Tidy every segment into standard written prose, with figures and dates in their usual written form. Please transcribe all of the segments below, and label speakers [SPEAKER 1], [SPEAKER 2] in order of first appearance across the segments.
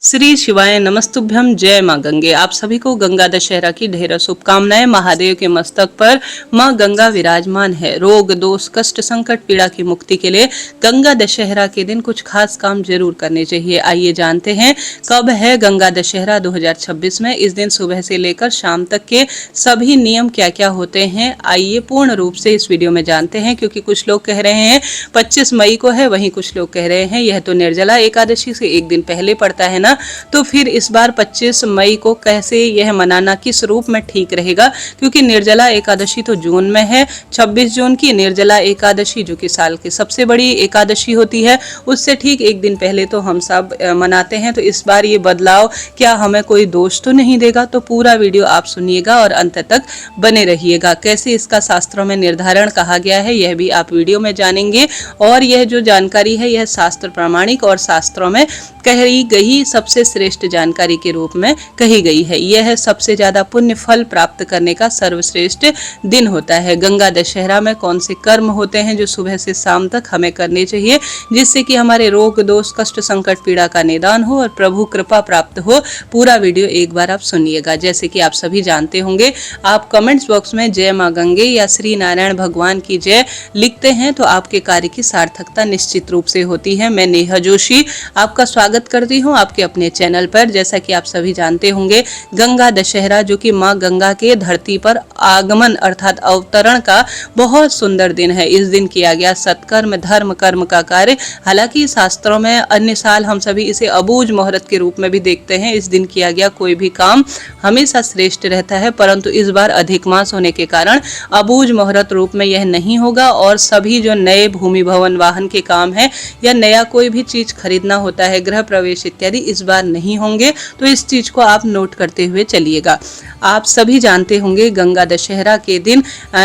[SPEAKER 1] श्री शिवाय नमस्तुभ्यम। जय मां गंगे। आप सभी को गंगा दशहरा की ढेर शुभकामनाएं। महादेव के मस्तक पर मां गंगा विराजमान है। रोग दोष कष्ट संकट पीड़ा की मुक्ति के लिए गंगा दशहरा के दिन कुछ खास काम जरूर करने चाहिए। आइए जानते हैं कब है गंगा दशहरा 2026 में। इस दिन सुबह से लेकर शाम तक के सभी नियम क्या क्या होते हैं, आइए पूर्ण रूप से इस वीडियो में जानते हैं। क्योंकि कुछ लोग कह रहे हैं 25 मई को है, वहीं कुछ लोग कह रहे हैं यह तो निर्जला एकादशी से एक दिन पहले पड़ता है ना, तो फिर इस बार 25 मई को कैसे यह मनाना किस रूप में ठीक रहेगा। क्योंकि निर्जला एकादशी तो जून में है, 26 जून की निर्जला एकादशी जो कि साल की सबसे बड़ी एकादशी होती है, उससे ठीक एक दिन पहले तो हम सब मनाते हैं। तो इस बार ये बदलाव क्या हमें कोई दोष तो नहीं देगा। तो पूरा वीडियो आप सुनिएगा और अंत तक बने रहिएगा। कैसे इसका शास्त्रों में निर्धारण कहा गया है यह भी आप वीडियो में जानेंगे। और यह जो जानकारी है यह शास्त्र प्रामाणिक और शास्त्रों में कही गई सबसे श्रेष्ठ जानकारी के रूप में कही गई है। यह सबसे ज्यादा पुण्य फल प्राप्त करने का सर्वश्रेष्ठ दिन होता है। गंगा दशहरा में कौन से कर्म होते हैं जो सुबह से शाम तक हमें करने चाहिए, जिससे कि हमारे रोग दोष कष्ट संकट पीड़ा का निदान हो और प्रभु कृपा प्राप्त हो। पूरा वीडियो एक बार आप सुनिएगा। जैसे कि आप सभी जानते होंगे, आप कमेंट्स बॉक्स में जय मां गंगे या श्री नारायण भगवान की जय लिखते हैं तो आपके कार्य की सार्थकता निश्चित रूप से होती है। मैं नेहा जोशी आपका स्वागत करती हूँ आपके अपने चैनल पर। जैसा कि आप सभी जानते होंगे, गंगा दशहरा जो कि माँ गंगा के धरती पर आगमन अर्थात अवतरण का बहुत सुंदर दिन है। इस दिन किया गया सत्कर्म धर्म कर्म का कार्य, हालांकि शास्त्रों में अन्य साल हम सभी इसे अबूझ मुहूर्त के रूप में भी देखते हैं। इस दिन किया गया कोई भी काम हमेशा श्रेष्ठ रहता है, परंतु इस बार अधिक मास होने के कारण अबूझ मुहूर्त रूप में यह नहीं होगा। और सभी जो नए भूमि भवन वाहन के काम है या नया कोई भी चीज खरीदना होता है, गृह प्रवेश इत्यादि, इस बार नहीं होंगे। तो इस चीज को आप नोट करते हुए चलिएगा। आप सभी जानते होंगे गंगा दशहरा के दिन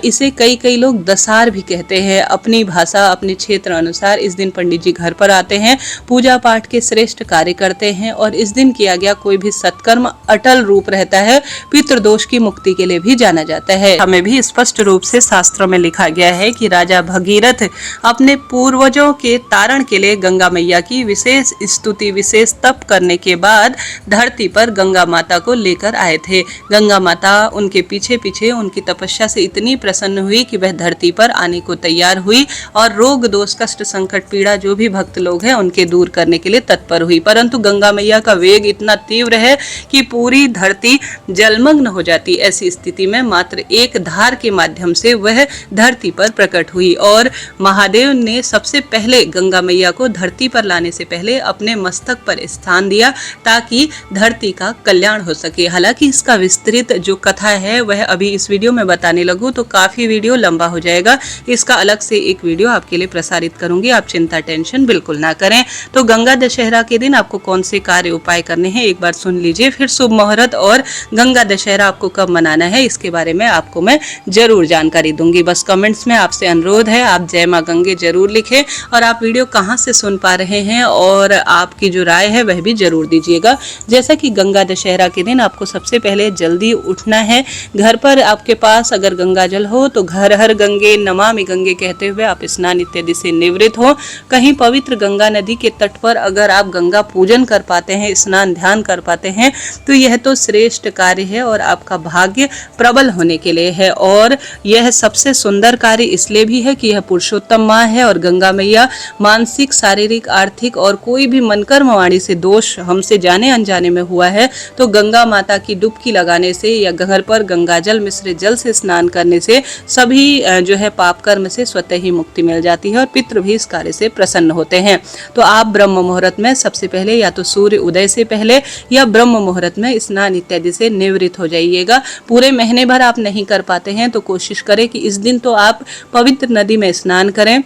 [SPEAKER 1] इसे कई लोग दशहरा भी कहते हैं। अपनी भाषा अपने क्षेत्र अनुसार इस दिन पंडित जी घर पर आते हैं, पूजा पाठ के श्रेष्ठ कार्य करते हैं और इस दिन किया गया कोई भी सत्कर्म अटल रूप रहता है। पितृदोष की मुक्ति के लिए भी जाना जाता है। हमें भी स्पष्ट रूप से शास्त्रों में लिखा गया है कि राजा भगीरथ अपने पूर्वजों के तारण के लिए गंगा मैया की विशेष स्तुति विशेष तप करने के बाद धरती पर गंगा माता को लेकर आए थे। गंगा माता उनके पीछे पीछे उनकी तपस्या से इतनी प्रसन्न हुई कि वह धरती पर आने को तैयार हुई और रोग दोष कष्ट संकट पीड़ा जो भी भक्त लोग हैं उनके दूर करने के लिए तत्पर हुई। परंतु गंगा मैया का वेग इतना तीव्र है कि पूरी धरती जलमग्न हो जाती। ऐसी स्थिति में मात्र एक धार के माध्यम से वह धरती पर प्रकट हुई और महादेव ने सबसे पहले गंगा मैया को धरती पर लाने से पहले अपने मस्तक पर स्थान दिया ताकि धरती का कल्याण हो सके। हालांकि इसका विस्तृत जो कथा है वह अभी इस वीडियो में बताने लगूं तो काफी वीडियो लंबा हो जाएगा। इसका अलग से एक वीडियो आपके लिए प्रसारित करूंगी, आप चिंता टेंशन बिल्कुल ना करें। तो गंगा दशहरा के दिन आपको कौन से कार्य उपाय करने हैं एक बार सुन लीजिए। फिर शुभ मुहूर्त और गंगा दशहरा आपको कब मनाना है इसके बारे में आपको मैं जरूर जानकारी दूंगी। बस कमेंट्स में आपसे अनुरोध है आप जय मां गंगे जरूर लिखें और आप वीडियो कहाँ से सुन पा रहे हैं और आपकी जो राय है वह भी जरूर दीजिएगा। जैसा कि गंगा दशहरा के दिन आपको सबसे पहले जल्दी उठना है। घर पर आपके पास अगर गंगा जल हो तो घर हर गंगे नमामि गंगे कहते हुए आप स्नान इत्यादि से निवृत्त हो। कहीं पवित्र गंगा नदी के तट पर अगर आप गंगा पूजन कर पाते हैं, स्नान ध्यान कर पाते हैं तो यह तो श्रेष्ठ कार्य है और आपका भाग्य प्रबल होने के लिए है। और यह सबसे सुंदर कार्य इसलिए भी है कि यह पुरुषोत्तम माँ है और गंगा मैया मानसिक शारीरिक आर्थिक और कोई भी मनकर्म वाणी से दोष हमसे जाने अनजाने में हुआ है तो गंगा माता की डुबकी लगाने से या घर पर गंगा जल मिश्रित जल से स्नान करने से सभी जो है पाप कर्म से स्वतः ही मुक्ति मिल जाती है और पितृ भी इस कार्य से प्रसन्न होते हैं। तो आप ब्रह्म मुहूर्त में सबसे पहले या तो सूर्य उदय से पहले या ब्रह्म मुहूर्त में स्नान इत्यादि से निवृत्त हो जाइएगा। पूरे महीने भर आप नहीं कर पाते हैं तो कोशिश करें कि इस दिन तो आप पवित्र नदी में स्नान करें।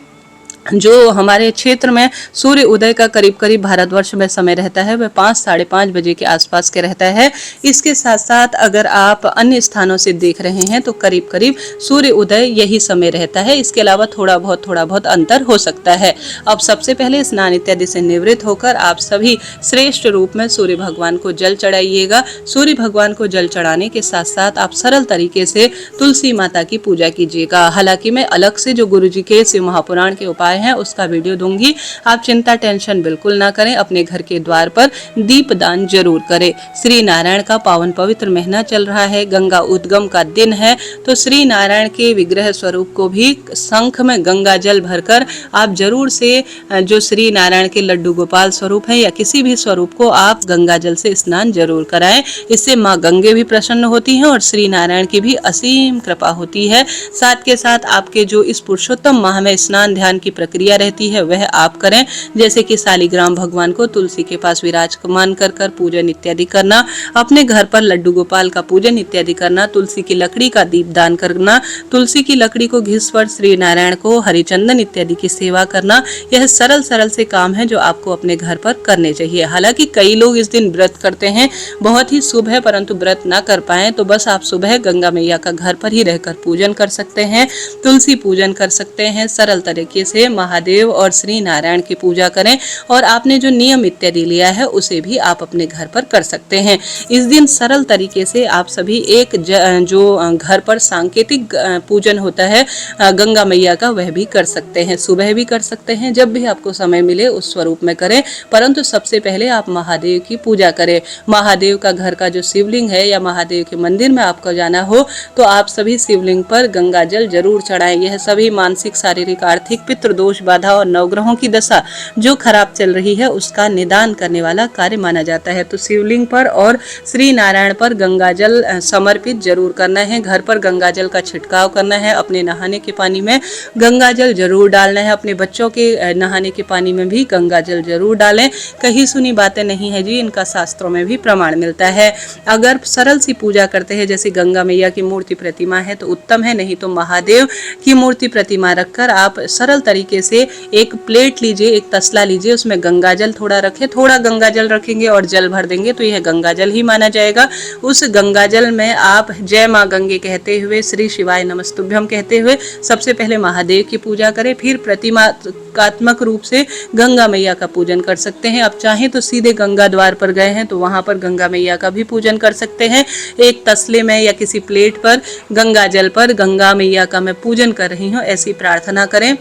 [SPEAKER 1] जो हमारे क्षेत्र में सूर्य उदय का करीब करीब भारतवर्ष में समय रहता है वह 5 साढ़े 5 बजे के आसपास के रहता है। इसके साथ साथ अगर आप अन्य स्थानों से देख रहे हैं तो करीब करीब सूर्य उदय यही समय रहता है। इसके अलावा थोड़ा बहुत अंतर हो सकता है। अब सबसे पहले स्नान इत्यादि से निवृत्त होकर आप सभी श्रेष्ठ रूप में सूर्य भगवान को जल चढ़ाइएगा। सूर्य भगवान को जल चढ़ाने के साथ साथ आप सरल तरीके से तुलसी माता की पूजा कीजिएगा। हालांकि मैं अलग से जो गुरु जी के शिव महापुराण के उपाय उपाय हैं उसका वीडियो दूंगी। आप चिंता टेंशन बिल्कुल ना करें, अपने घर के द्वार पर दीप दान जरूर करें। श्री नारायण का पावन पवित्र महीना चल रहा है, गंगा उद्गम का दिन है, तो श्री नारायण के विग्रह स्वरूप को भी शंख में गंगा जल भरकर आप जरूर से जो श्री नारायण के लड्डू गोपाल स्वरूप है या किसी भी स्वरूप को आप गंगा जल से स्नान जरूर कराएं। इससे माँ गंगे भी प्रसन्न होती हैं और श्री नारायण की भी असीम कृपा होती है। साथ के साथ आपके जो इस पुरुषोत्तम माह में स्नान ध्यान की प्रक्रिया रहती है वह आप करें, जैसे कि शालिग्राम भगवान को तुलसी के पास विराजमान कर पूजन इत्यादि करना, अपने घर पर लड्डू गोपाल का पूजन इत्यादि करना, तुलसी की लकड़ी का दीप दान करना, तुलसी की लकड़ी को घिस पर श्री नारायण को हरिचंदन इत्यादि की सेवा करना, यह सरल सरल से काम है जो आपको अपने घर पर करने चाहिए। हालांकि कई लोग इस दिन व्रत करते हैं, बहुत ही शुभ है, परंतु व्रत ना कर पाए तो बस आप सुबह गंगा मैया का घर पर ही रहकर पूजन कर सकते हैं, तुलसी पूजन कर सकते हैं। सरल तरीके से महादेव और श्री नारायण की पूजा करें और आपने जो नियम इत्यादि लिया है उसे भी आप अपने घर पर कर सकते हैं। इस दिन सरल तरीके से आप सभी एक जो घर पर सांकेतिक पूजन होता है गंगा मैया का वह भी कर सकते हैं, सुबह भी कर सकते हैं, जब भी आपको समय मिले उस स्वरूप में करें। परंतु सबसे पहले आप महादेव की पूजा करें। महादेव का घर का जो शिवलिंग है या महादेव के मंदिर में आपको जाना हो तो आप सभी शिवलिंग पर गंगा जल जरूर चढ़ाएं। यह सभी मानसिक शारीरिक आर्थिक पितृदोष बाधा और नवग्रहों की दशा जो खराब चल रही है उसका निदान करने वाला कार्य माना जाता है। तो शिवलिंग पर और श्री नारायण पर गंगा जल समर्पित जरूर करना है। घर पर गंगा जल का छिड़काव करना है, अपने नहाने के पानी में गंगा जल जरूर डालना है, अपने बच्चों के नहाने के पानी में भी गंगा जल जरूर डालें। कहीं सुनी बातें नहीं है जी, इनका शास्त्रों में भी प्रमाण मिलता है। अगर सरल सी पूजा करते हैं जैसे गंगा मैया की मूर्ति प्रतिमा है तो उत्तम है, नहीं तो महादेव की मूर्ति प्रतिमा रखकर आप सरल तरीके से एक प्लेट लीजिए, एक तसला लीजिए, उसमें गंगा जल थोड़ा रखें, थोड़ा गंगा जल रखेंगे और जल भर देंगे तो यह गंगा जल ही माना जाएगा। उस गंगा जल में आप जय माँ गंगे कहते हुए, श्री शिवाय नमस्तुभ्यम कहते हुए सबसे पहले महादेव की पूजा करें, फिर प्रतिमात्मक रूप से गंगा मैया का पूजन कर सकते हैं। आप चाहें तो सीधे गंगा द्वार पर गए हैं तो वहां पर गंगा मैया का भी पूजन कर सकते हैं। एक तसले में या किसी प्लेट पर गंगा जल पर गंगा मैया का मैं पूजन कर रही हूँ ऐसी प्रार्थना करें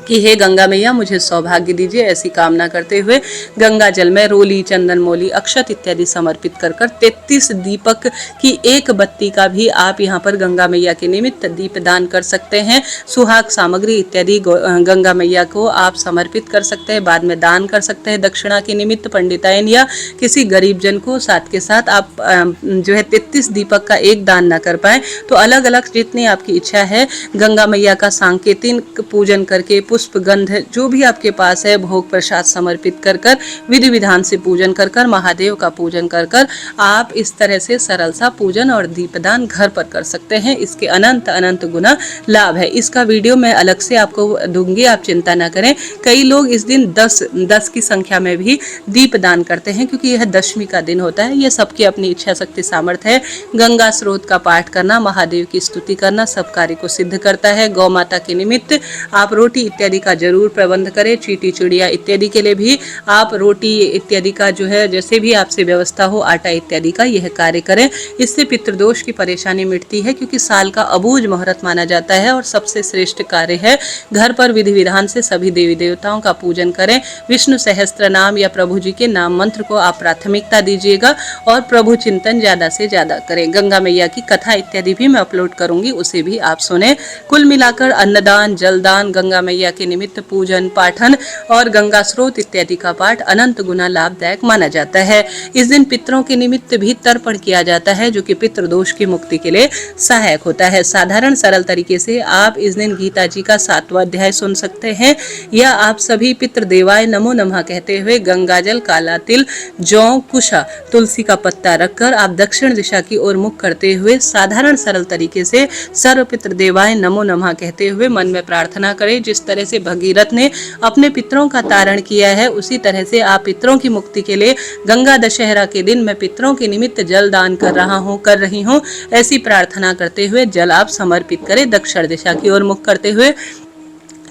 [SPEAKER 1] कि हे गंगा मैया मुझे सौभाग्य दीजिए, ऐसी कामना करते हुए गंगा जल में रोली, चंदन, मोली, अक्षत इत्यादि समर्पित कर 33 दीपक की एक बत्ती का भी आप यहाँ पर गंगा मैया के निमित्त दीप दान कर सकते हैं। सुहाग सामग्री इत्यादि गंगा मैया को आप समर्पित कर सकते हैं, बाद में दान कर सकते हैं दक्षिणा के निमित्त पंडितायन या किसी गरीब जन को। साथ के साथ आप जो है 33 दीपक का एक दान ना कर पाए तो अलग अलग जितनी आपकी इच्छा है गंगा मैया का सांकेतिक पूजन करके पुष्प गंध जो भी आपके पास है भोग प्रसाद समर्पित कर विधि विधान से पूजन कर महादेव का पूजन कर आप इस तरह से सरल सा पूजन और दीपदान घर पर कर सकते हैं। इसके अनंत अनंत गुना लाभ है। इसका वीडियो मैं अलग से आपको दूंगी, आप चिंता ना करें। कई लोग इस दिन 10 की संख्या में भी दीपदान करते हैं क्योंकि यह दशमी का दिन होता है। यह सबकी अपनी इच्छा शक्ति सामर्थ्य है। गंगा स्रोत का पाठ करना, महादेव की स्तुति करना सब कार्य को सिद्ध करता है। गौ माता के निमित्त आप रोटी इत्यादि का जरूर प्रबंध करें। चींटी चिड़िया इत्यादि के लिए भी आप रोटी इत्यादि का जो है जैसे भी आपसे व्यवस्था हो आटा इत्यादि का यह कार्य करें। इससे पितृदोष की परेशानी मिटती है क्योंकि साल का अबूझ मुहूर्त माना जाता है और सबसे श्रेष्ठ कार्य है। घर पर विधि विधान से सभी देवी देवताओं का पूजन करें। विष्णु सहस्त्र नाम या प्रभु जी के नाम मंत्र को आप प्राथमिकता दीजिएगा और प्रभु चिंतन ज्यादा से ज्यादा करें। गंगा मैया की कथा इत्यादि भी मैं अपलोड करूंगी, उसे भी आप सुने। कुल मिलाकर अन्नदान, जलदान, गंगा मैया के निमित्त पूजन पाठन और गंगा स्रोत इत्यादि का पाठ अनंत गुना लाभदायक माना जाता है। इस दिन पितरों के निमित्त भी तर्पण किया जाता है जो कि पितृदोष की मुक्ति के लिए सहायक होता है। साधारण सरल तरीके से आप इस दिन गीता जी का 7वां अध्याय सुन सकते हैं या आप सभी पितृदेवाय नमो नमः कहते हुए गंगाजल, काला तिल, जौ, कुशा, तुलसी का पत्ता रखकर आप दक्षिण दिशा की ओर मुख करते हुए साधारण सरल तरीके से सर्व पितृदेवाय नमो नमः कहते हुए मन में प्रार्थना करें। जिस तरह से भगीरथ ने अपने पितरों का तारण किया है उसी तरह से आप पितरों की मुक्ति के लिए गंगा दशहरा के दिन मैं पितरों के निमित्त जल दान कर रही हूँ ऐसी प्रार्थना करते हुए जल आप समर्पित करें दक्षिण दिशा की ओर मुख करते हुए।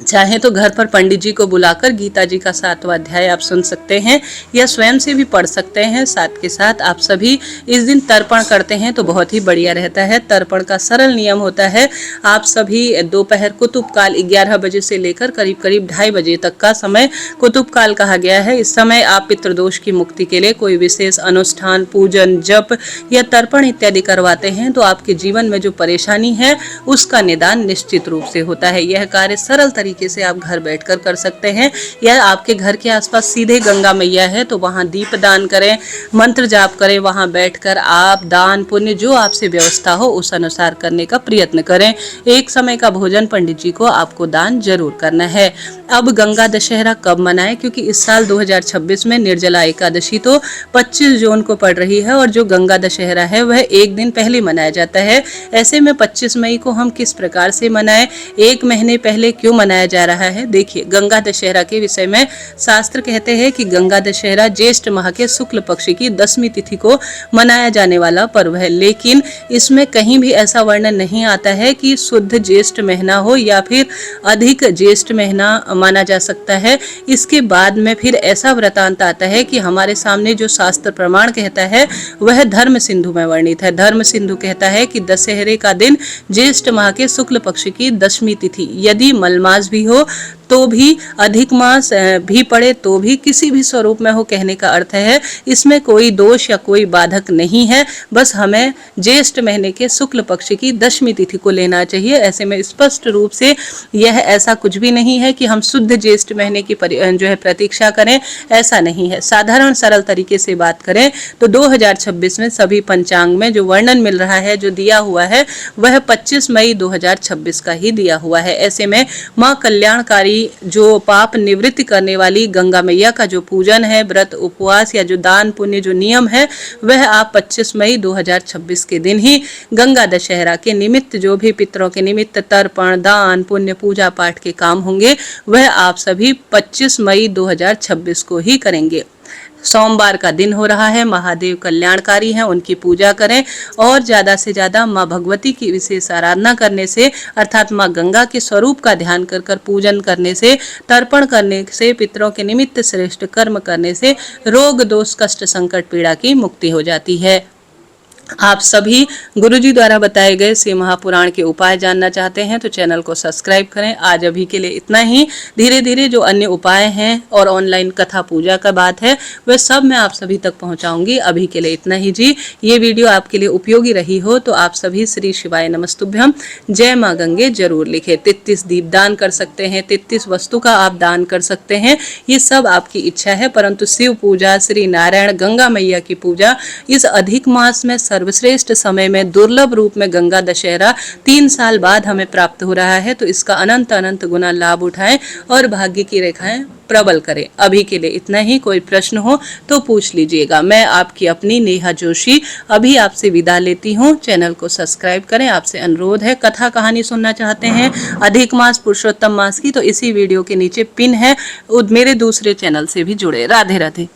[SPEAKER 1] चाहे तो घर पर पंडित जी को बुलाकर गीता जी का 7वां अध्याय आप सुन सकते हैं या स्वयं से भी पढ़ सकते हैं। साथ के साथ आप सभी इस दिन तर्पण करते हैं तो बहुत ही बढ़िया रहता है। तर्पण का सरल नियम होता है, आप सभी दोपहर कुतुब काल 11 बजे से लेकर करीब करीब 2:30 बजे तक का समय कुतुब काल कहा गया है। इस समय आप पितृदोष की मुक्ति के लिए कोई विशेष अनुष्ठान, पूजन, जप या तर्पण इत्यादि करवाते हैं तो आपके जीवन में जो परेशानी है उसका निदान निश्चित रूप से होता है। यह कार्य सरल तरीके से आप घर बैठकर कर सकते हैं या आपके घर के आसपास सीधे गंगा मैया है तो वहां दीप दान करें, मंत्र जाप करें, वहां बैठकर आप दान पुण्य जो आपसे व्यवस्था हो उस अनुसार करने का प्रयत्न करें। एक समय का भोजन पंडित जी को आपको दान जरूर करना है। अब गंगा दशहरा कब मनाएं, क्योंकि इस साल 2026 में निर्जला एकादशी तो 25 जून को पड़ रही है और जो गंगा दशहरा है वह एक दिन पहले मनाया जाता है। ऐसे में 25 मई को हम किस प्रकार से मनाएं, एक महीने पहले क्यों मनाया जा रहा है। देखिए, गंगा दशहरा के विषय में शास्त्र कहते हैं कि गंगा दशहरा ज्येष्ठ माह के शुक्ल पक्ष की 10वीं तिथि को मनाया जाने वाला पर्व है, लेकिन इसमें कहीं भी ऐसा वर्णन नहीं आता है कि शुद्ध ज्येष्ठ महीना हो या फिर अधिक ज्येष्ठ महीना माना जा सकता है। इसके बाद में फिर ऐसा वृतांत आता है कि हमारे सामने जो शास्त्र प्रमाण कहता है वह धर्म सिंधु में वर्णित है। धर्म सिंधु कहता है कि दशहरे का दिन ज्येष्ठ माह के शुक्ल पक्ष की 10वीं तिथि, यदि मलमास भी हो तो भी, अधिक मास भी पड़े तो भी, किसी भी स्वरूप में हो, कहने का अर्थ है इसमें कोई दोष या कोई बाधक नहीं है। बस हमें ज्येष्ठ महीने के शुक्ल पक्ष की 10वीं तिथि को लेना चाहिए। ऐसे में स्पष्ट रूप से यह ऐसा कुछ भी नहीं है कि हम शुद्ध ज्येष्ठ महीने की जो है प्रतीक्षा करें, ऐसा नहीं है। साधारण सरल तरीके से बात करें तो 2026 में सभी पंचांग में जो वर्णन मिल रहा है, जो दिया हुआ है, वह 25 मई 2026 का ही दिया हुआ है। ऐसे में मां कल्याणकारी जो पाप निवृत्ति करने वाली गंगा मैया का जो पूजन है, व्रत, उपवास या जो दान पुण्य जो नियम है, वह आप 25 मई 2026 के दिन ही गंगा दशहरा के निमित्त जो भी पितरों के निमित्त तर्पण, दान पुण्य, पूजा पाठ के काम होंगे वह आप सभी 25 मई 2026 को ही करेंगे। सोमवार का दिन हो रहा है, महादेव कल्याणकारी हैं, उनकी पूजा करें और ज़्यादा से ज़्यादा माँ भगवती की विशेष आराधना करने से, अर्थात माँ गंगा के स्वरूप का ध्यान कर कर पूजन करने से, तर्पण करने से, पितरों के निमित्त श्रेष्ठ कर्म करने से रोग, दोष, कष्ट, संकट, पीड़ा की मुक्ति हो जाती है। आप सभी गुरुजी द्वारा बताए गए शिव महापुराण के उपाय जानना चाहते हैं तो चैनल को सब्सक्राइब करें। आज अभी के लिए इतना ही। धीरे धीरे जो अन्य उपाय हैं और ऑनलाइन कथा पूजा का बात है वह सब मैं आप सभी तक पहुंचाऊंगी। अभी के लिए इतना ही जी। ये वीडियो आपके लिए उपयोगी रही हो तो आप सभी श्री शिवाय नमस्तुभ्यम जय माँ गंगे जरूर लिखें। 33 दीप दान कर सकते हैं, 33 वस्तु का आप दान कर सकते हैं, ये सब आपकी इच्छा है। परंतु शिव पूजा, श्री नारायण, गंगा मैया की पूजा इस अधिक मास में सर्वश्रेष्ठ समय में दुर्लभ रूप में गंगा दशहरा 3 साल बाद हमें प्राप्त हो रहा है, तो इसका अनंत अनंत गुना लाभ उठाएं और भाग्य की रेखाएं प्रबल करें। अभी के लिए इतना ही। कोई प्रश्न हो तो पूछ लीजिएगा। मैं आपकी अपनी नेहा जोशी अभी आपसे विदा लेती हूँ। चैनल को सब्सक्राइब करें, आपसे अनुरोध है। कथा कहानी सुनना चाहते हैं अधिक मास, पुरुषोत्तम मास की, तो इसी वीडियो के नीचे पिन है, मेरे दूसरे चैनल से भी जुड़े। राधे राधे।